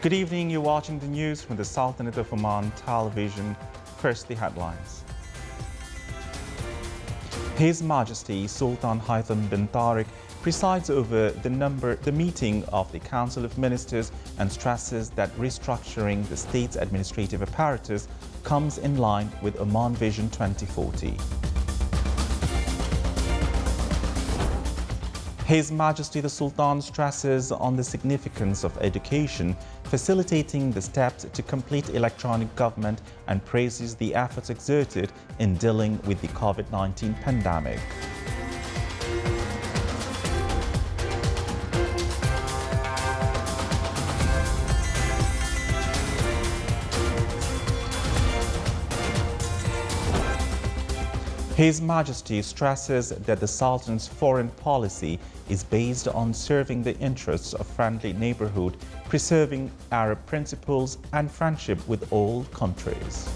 Good evening, you're watching the news from the Sultanate of Oman television. First, the headlines. His Majesty Sultan Haitham bin Tariq presides over the meeting of the Council of Ministers and stresses that restructuring the state's administrative apparatus comes in line with Oman Vision 2040. His Majesty the Sultan stresses on the significance of education, facilitating the steps to complete electronic government and praises the efforts exerted in dealing with the COVID-19 pandemic. His Majesty stresses that the Sultan's foreign policy is based on serving the interests of friendly neighborhood, preserving Arab principles and friendship with all countries.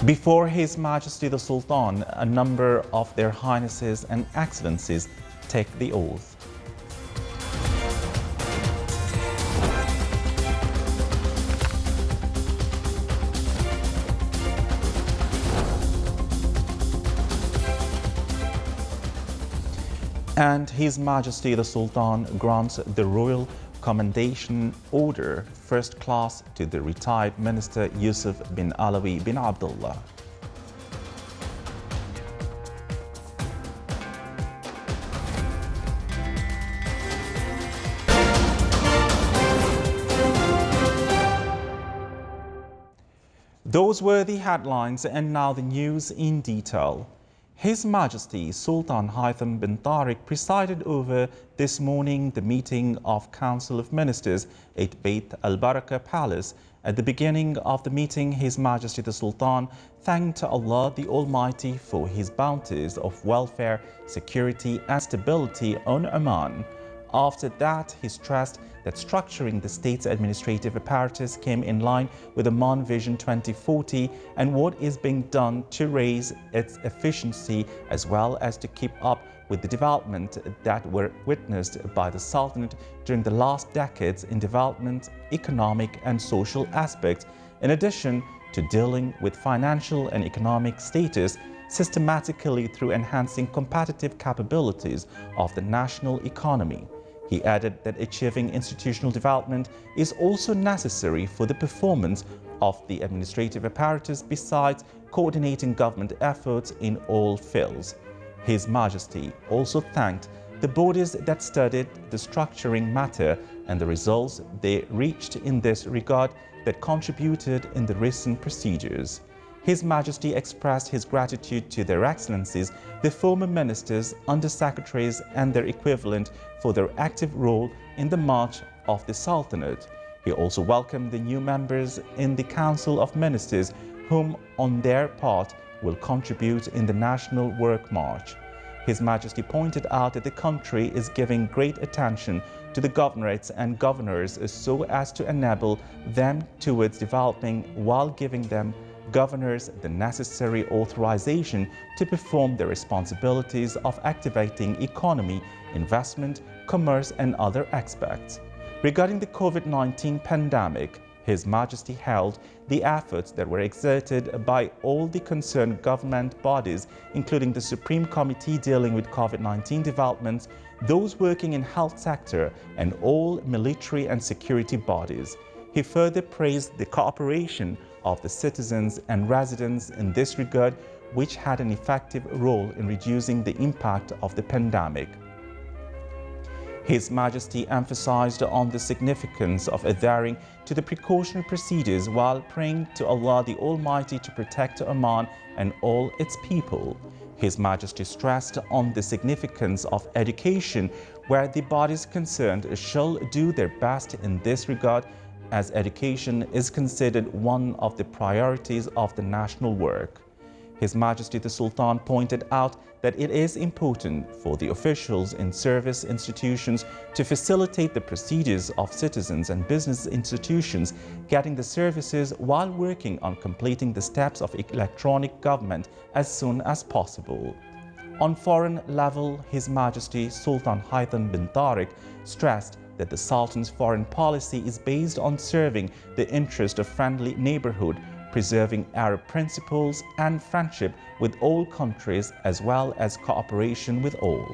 Before His Majesty the Sultan, a number of their Highnesses and Excellencies take the oath. And His Majesty the Sultan grants the Royal Commendation Order First Class to the retired Minister Yusuf bin Alawi bin Abdullah. Those were the headlines, and now the news in detail. His Majesty Sultan Haitham bin Tariq presided over this morning the meeting of Council of Ministers at Beit al-Barakah Palace. At the beginning of the meeting, His Majesty the Sultan thanked Allah the Almighty for His bounties of welfare, security and stability on Oman. After that, he stressed that structuring the state's administrative apparatus came in line with Oman Vision 2040 and what is being done to raise its efficiency as well as to keep up with the development that were witnessed by the Sultanate during the last decades in development, economic and social aspects, in addition to dealing with financial and economic status systematically through enhancing competitive capabilities of the national economy. He added that achieving institutional development is also necessary for the performance of the administrative apparatus besides coordinating government efforts in all fields. His Majesty also thanked the bodies that studied the structuring matter and the results they reached in this regard that contributed in the recent procedures. His Majesty expressed his gratitude to their Excellencies, the former ministers, under-secretaries and their equivalent for their active role in the march of the Sultanate. He also welcomed the new members in the Council of Ministers, whom on their part will contribute in the National Work March. His Majesty pointed out that the country is giving great attention to the governorates and governors so as to enable them towards developing while giving them governors the necessary authorization to perform their responsibilities of activating economy, investment, commerce and other aspects. Regarding the COVID-19 pandemic, His Majesty hailed the efforts that were exerted by all the concerned government bodies, including the Supreme Committee dealing with COVID-19 developments, those working in health sector and all military and security bodies. He further praised the cooperation of the citizens and residents in this regard, which had an effective role in reducing the impact of the pandemic. His Majesty emphasized on the significance of adhering to the precautionary procedures while praying to Allah the Almighty to protect Oman and all its people. His Majesty stressed on the significance of education, where the bodies concerned shall do their best in this regard, as education is considered one of the priorities of the national work. His Majesty the Sultan pointed out that it is important for the officials in service institutions to facilitate the procedures of citizens and business institutions getting the services while working on completing the steps of electronic government as soon as possible. On foreign level, His Majesty Sultan Haitham bin Tariq stressed that the Sultan's foreign policy is based on serving the interest of friendly neighborhood, preserving Arab principles and friendship with all countries as well as cooperation with all.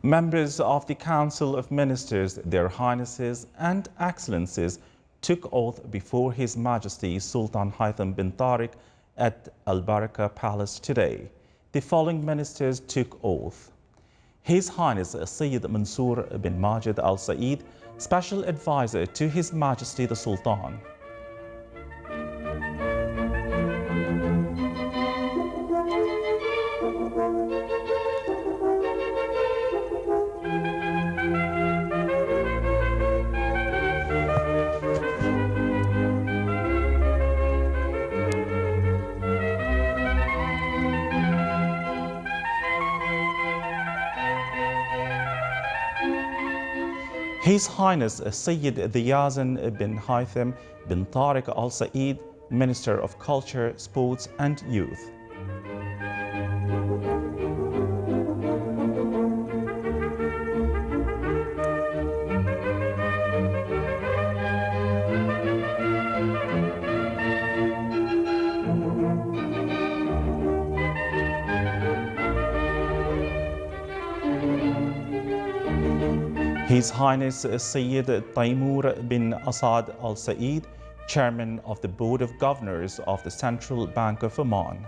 Members of the Council of Ministers, Their Highnesses and Excellencies took oath before His Majesty Sultan Haitham bin Tariq at Al Baraka Palace today. The following ministers took oath: His Highness Sayyid Mansour bin Majid Al Saeed, Special Advisor to His Majesty the Sultan. His Highness Sayyid Yazan bin Haitham bin Tariq Al Saeed, Minister of Culture, Sports and Youth. His Highness Sayyid Taimur bin Asad Al Saeed, Chairman of the Board of Governors of the Central Bank of Oman.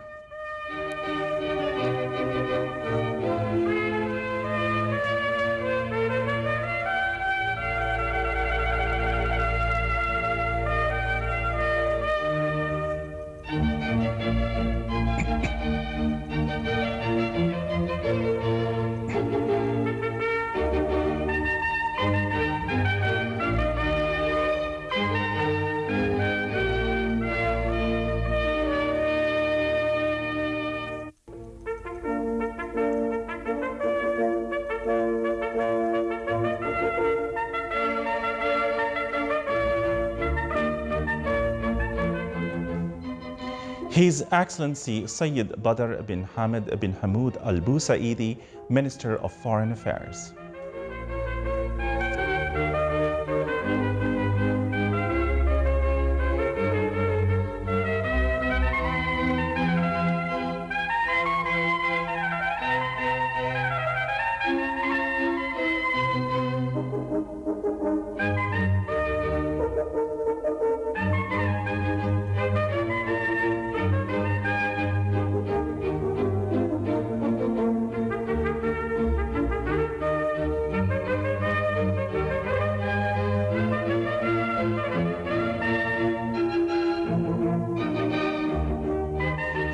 His Excellency Sayyid Badr bin Hamid bin Hamoud Al Busaidi, Minister of Foreign Affairs.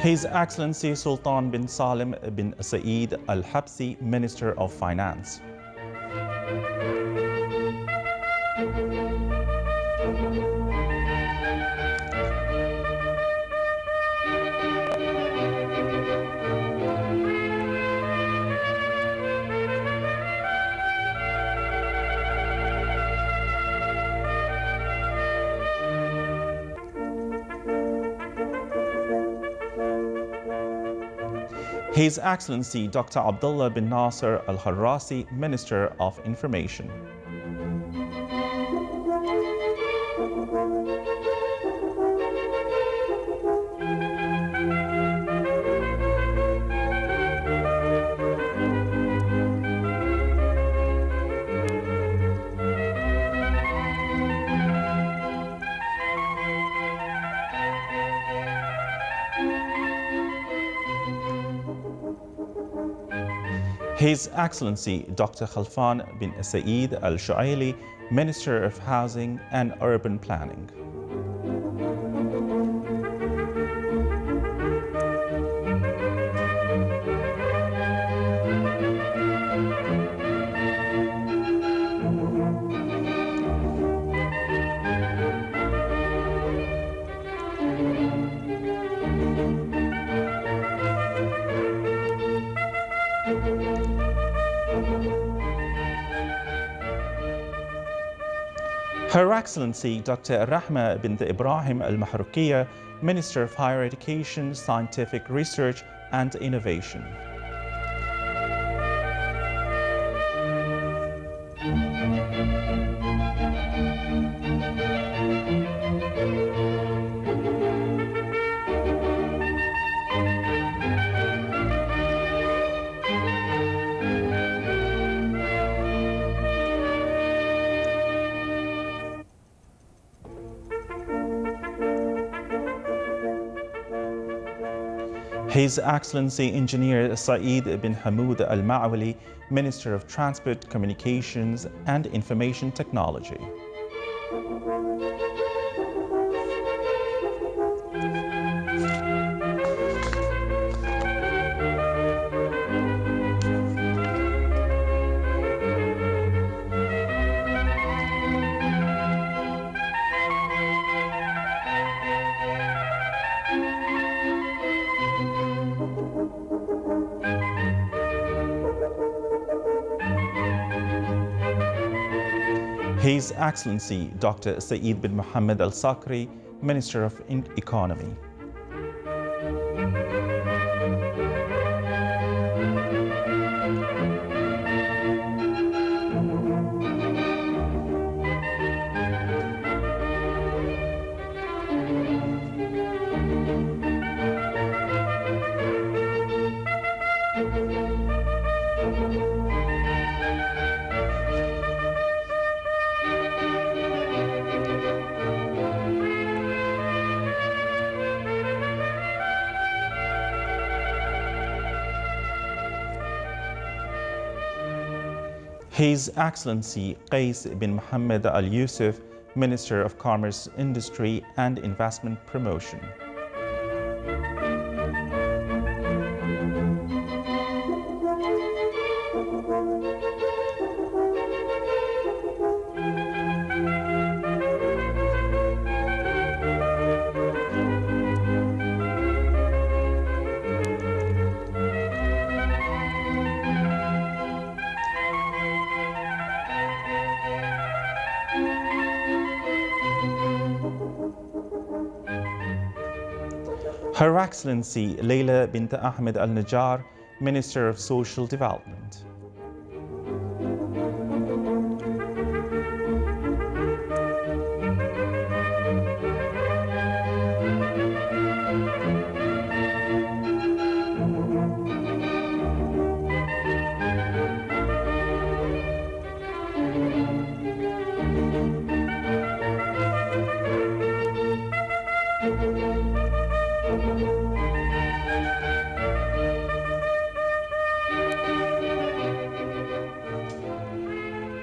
His Excellency Sultan bin Salim bin Saeed Al Habsi, Minister of Finance. His Excellency Dr. Abdullah bin Nasser Al Harrasi, Minister of Information. His Excellency Dr. Khalfan bin Saeed Al Shuaili, Minister of Housing and Urban Planning. Her Excellency Dr. Rahma bint Ibrahim Al Mahroukiya, Minister of Higher Education, Scientific Research and Innovation. His Excellency Engineer Saeed bin Hamoud Al Ma'wali, Minister of Transport, Communications and Information Technology. His Excellency Dr. Saeed bin Mohammed Al Sakri, Minister of Economy. His Excellency Qais bin Mohammed Al Yusuf, Minister of Commerce, Industry and Investment Promotion. Her Excellency Leila bint Ahmed Al Najjar, Minister of Social Development.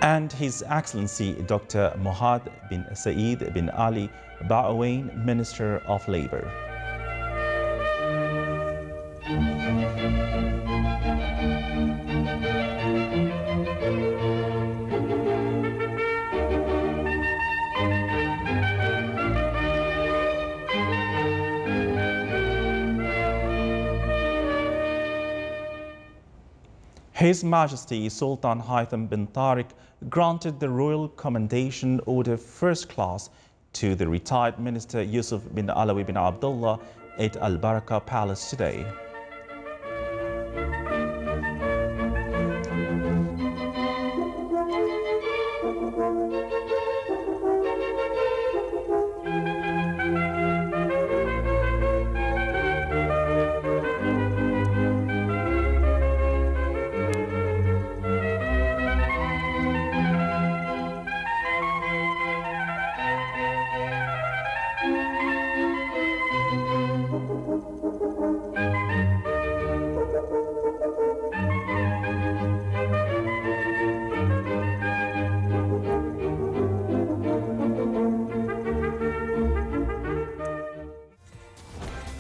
And His Excellency Dr. Mohad bin Saeed bin Ali Ba'awain, Minister of Labor. His Majesty Sultan Haitham bin Tariq granted the Royal Commendation Order First Class to the retired Minister Yusuf bin Alawi bin Abdullah at Al Baraka Palace today.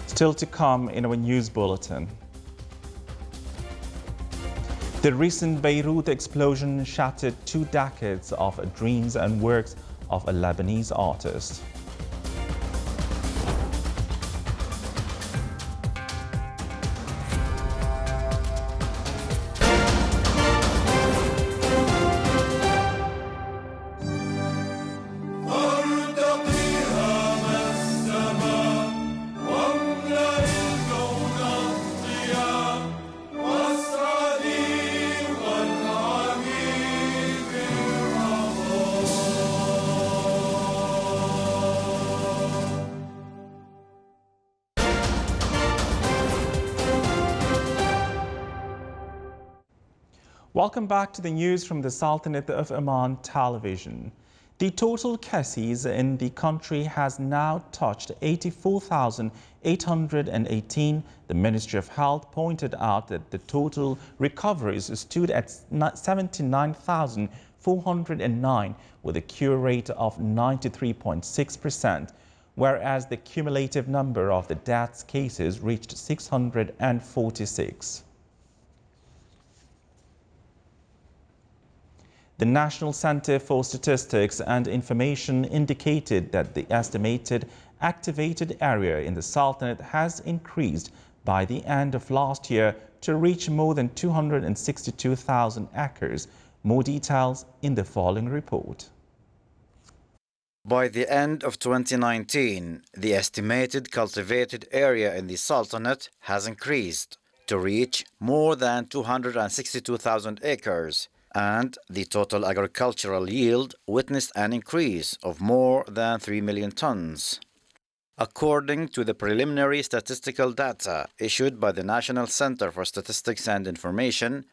Still to come in our news bulletin. The recent Beirut explosion shattered 2 decades of dreams and works of a Lebanese artist. Welcome back to the news from the Sultanate of Oman television. The total cases in the country has now touched 84,818. The Ministry of Health pointed out that the total recoveries stood at 79,409 with a cure rate of 93.6%, whereas the cumulative number of the deaths cases reached 646. The National Center for Statistics and Information indicated that the estimated activated area in the Sultanate has increased by the end of last year to reach more than 262,000 acres. More details in the following report. By the end of 2019, the estimated cultivated area in the Sultanate has increased to reach more than 262,000 acres. And the total agricultural yield witnessed an increase of more than 3 million tons. According to the preliminary statistical data issued by the National Center for Statistics and Information,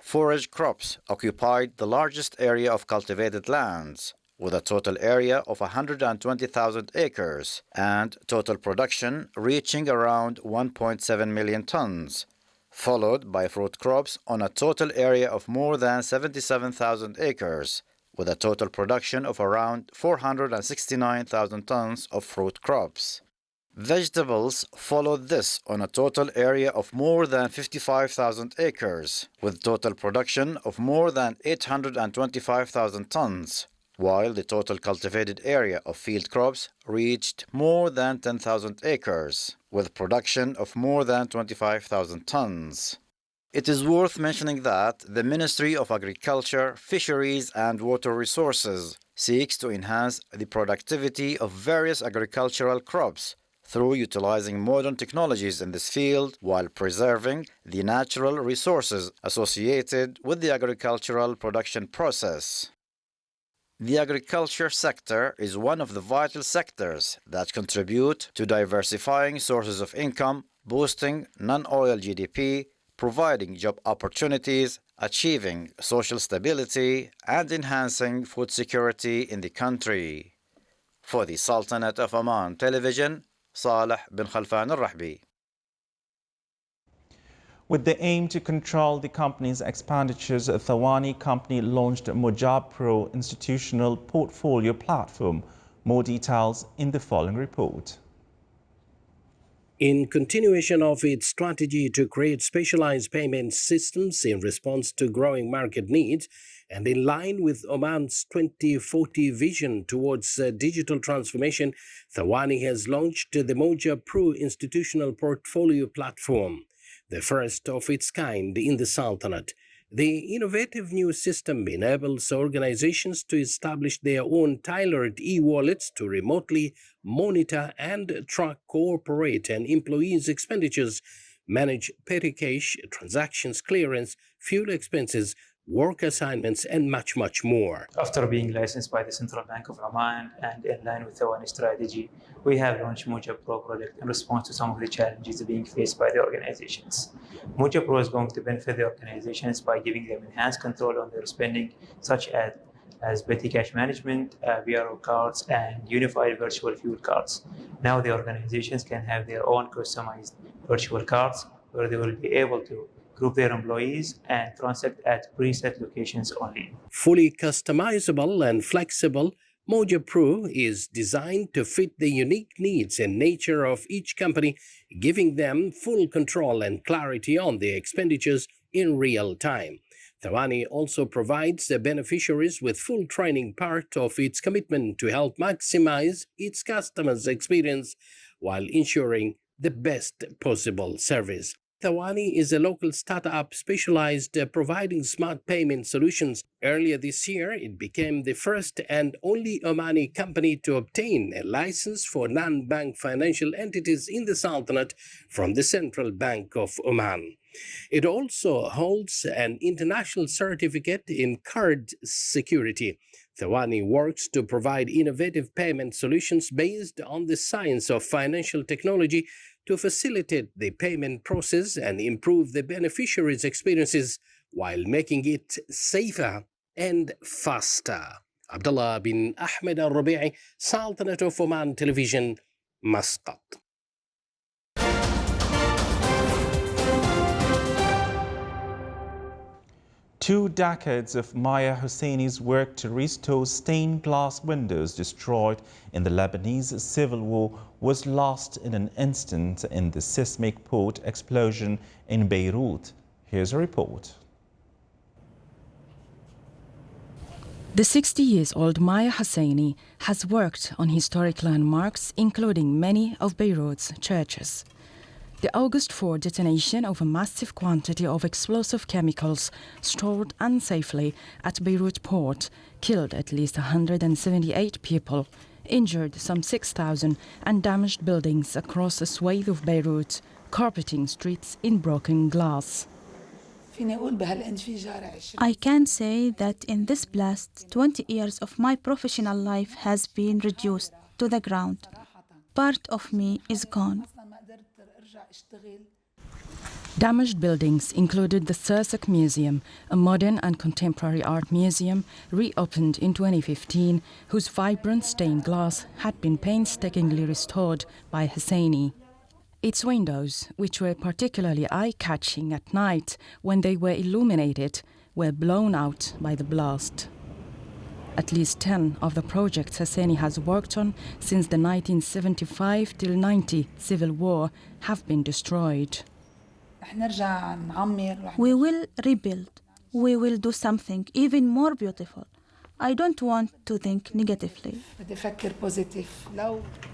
forage crops occupied the largest area of cultivated lands, with a total area of 120,000 acres and total production reaching around 1.7 million tons. Followed by fruit crops on a total area of more than 77,000 acres, with a total production of around 469,000 tons of fruit crops. Vegetables followed this on a total area of more than 55,000 acres, with total production of more than 825,000 tons, while the total cultivated area of field crops reached more than 10,000 acres, with production of more than 25,000 tons. It is worth mentioning that the Ministry of Agriculture, Fisheries and Water Resources seeks to enhance the productivity of various agricultural crops through utilizing modern technologies in this field while preserving the natural resources associated with the agricultural production process. The agriculture sector is one of the vital sectors that contribute to diversifying sources of income, boosting non-oil GDP, providing job opportunities, achieving social stability, and enhancing food security in the country. For the Sultanate of Oman Television, Saleh bin Khalfan al-Rahbi. With the aim to control the company's expenditures, Thawani Company launched Mujab Pro institutional portfolio platform. More details in the following report. In continuation of its strategy to create specialized payment systems in response to growing market needs, and in line with Oman's 2040 vision towards digital transformation, Thawani has launched the Moja Pro institutional portfolio platform, the first of its kind in the Sultanate. The innovative new system enables organizations to establish their own tailored e-wallets to remotely monitor and track corporate and employees' expenditures, manage petty cash, transactions clearance, fuel expenses, work assignments, and much, much more. After being licensed by the Central Bank of Oman and in line with our strategy, we have launched Moja Pro project in response to some of the challenges being faced by the organizations. Moja Pro is going to benefit the organizations by giving them enhanced control on their spending, such as petty cash management, VRO cards, and unified virtual fuel cards. Now the organizations can have their own customized virtual cards where they will be able to group their employees and transact at preset locations only. Fully customizable and flexible, Moja Pro is designed to fit the unique needs and nature of each company, giving them full control and clarity on their expenditures in real time. Thawani also provides the beneficiaries with full training, part of its commitment to help maximize its customers' experience while ensuring the best possible service. Thawani is a local startup specialized providing smart payment solutions. Earlier this year, it became the first and only Omani company to obtain a license for non-bank financial entities in the Sultanate from the Central Bank of Oman. It also holds an international certificate in card security. Thawani works to provide innovative payment solutions based on the science of financial technology to facilitate the payment process and improve the beneficiaries' experiences while making it safer and faster. Abdullah bin Ahmed al-Rabi'i, Sultanate of Oman Television, Muscat. 2 decades of Maya Husseini's work to restore stained glass windows destroyed in the Lebanese civil war was lost in an instant in the seismic port explosion in Beirut. Here's a report. The 60-year-old Maya Husseini has worked on historic landmarks, including many of Beirut's churches. The August 4 detonation of a massive quantity of explosive chemicals stored unsafely at Beirut port killed at least 178 people, injured some 6,000, and damaged buildings across a swathe of Beirut, carpeting streets in broken glass. I can say that in this blast, 20 years of my professional life has been reduced to the ground. Part of me is gone. Damaged buildings included the Sursak Museum, a modern and contemporary art museum reopened in 2015, whose vibrant stained glass had been painstakingly restored by Husseini. Its windows, which were particularly eye-catching at night when they were illuminated, were blown out by the blast. At least 10 of the projects Husseini has worked on since the 1975-90 civil war have been destroyed. We will rebuild. We will do something even more beautiful. I don't want to think negatively.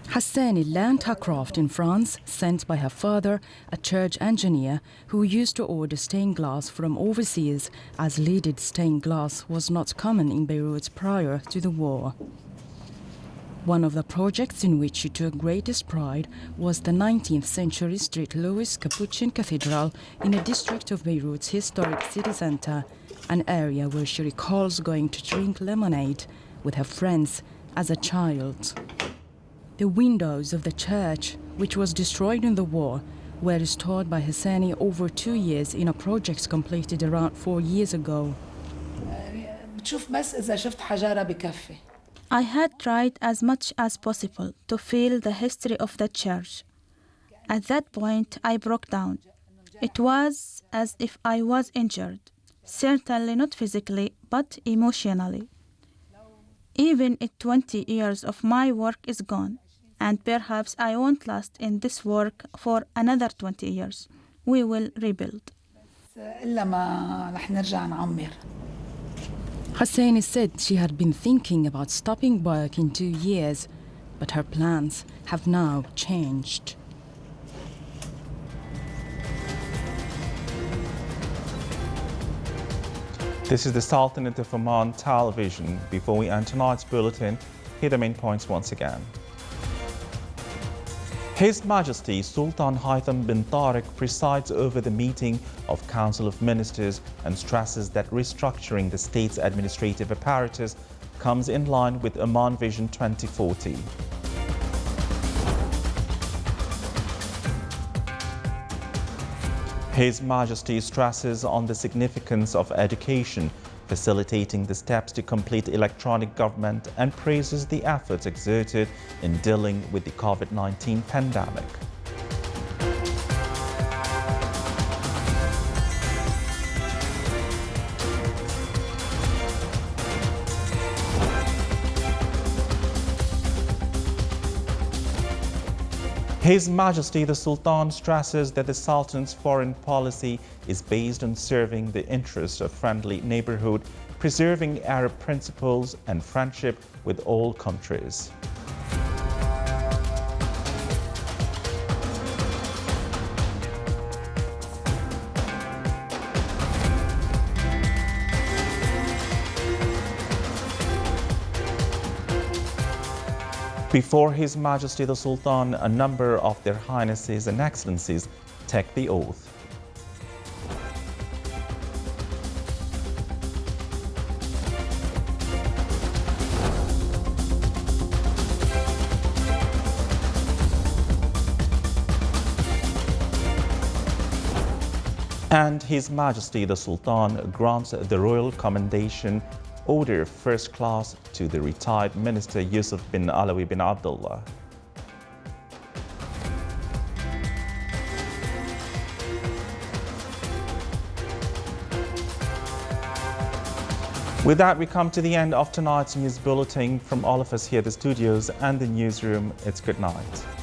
Husseini learned her craft in France, sent by her father, a church engineer who used to order stained glass from overseas, as leaded stained glass was not common in Beirut prior to the war. One of the projects in which she took greatest pride was the 19th century St. Louis Capuchin Cathedral in a district of Beirut's historic city center, an area where she recalls going to drink lemonade with her friends as a child. The windows of the church, which was destroyed in the war, were restored by Husseini over 2 years in a project completed around 4 years ago. I had tried as much as possible to feel the history of the church. At that point, I broke down. It was as if I was injured. Certainly not physically, but emotionally. Even if 20 years of my work is gone, and perhaps I won't last in this work for another 20 years. We will rebuild. إلا ما رح نرجع نعمر. Hussaini said she had been thinking about stopping work in 2 years, but her plans have now changed. This is the Sultanate of Oman television. Before we end tonight's bulletin, here are the main points once again. His Majesty Sultan Haitham bin Tariq presides over the meeting of Council of Ministers and stresses that restructuring the state's administrative apparatus comes in line with Oman Vision 2040. His Majesty stresses on the significance of education, facilitating the steps to complete electronic government, and praises the efforts exerted in dealing with the COVID-19 pandemic. His Majesty the Sultan stresses that the Sultan's foreign policy is based on serving the interests of friendly neighborhood, preserving Arab principles and friendship with all countries. Before His Majesty the Sultan, a number of Their Highnesses and Excellencies take the oath. And His Majesty the Sultan grants the Royal Commendation Order First Class to the retired Minister Yusuf bin Alawi bin Abdullah. With that, we come to the end of tonight's news bulletin. From all of us here at the studios and the newsroom, it's good night.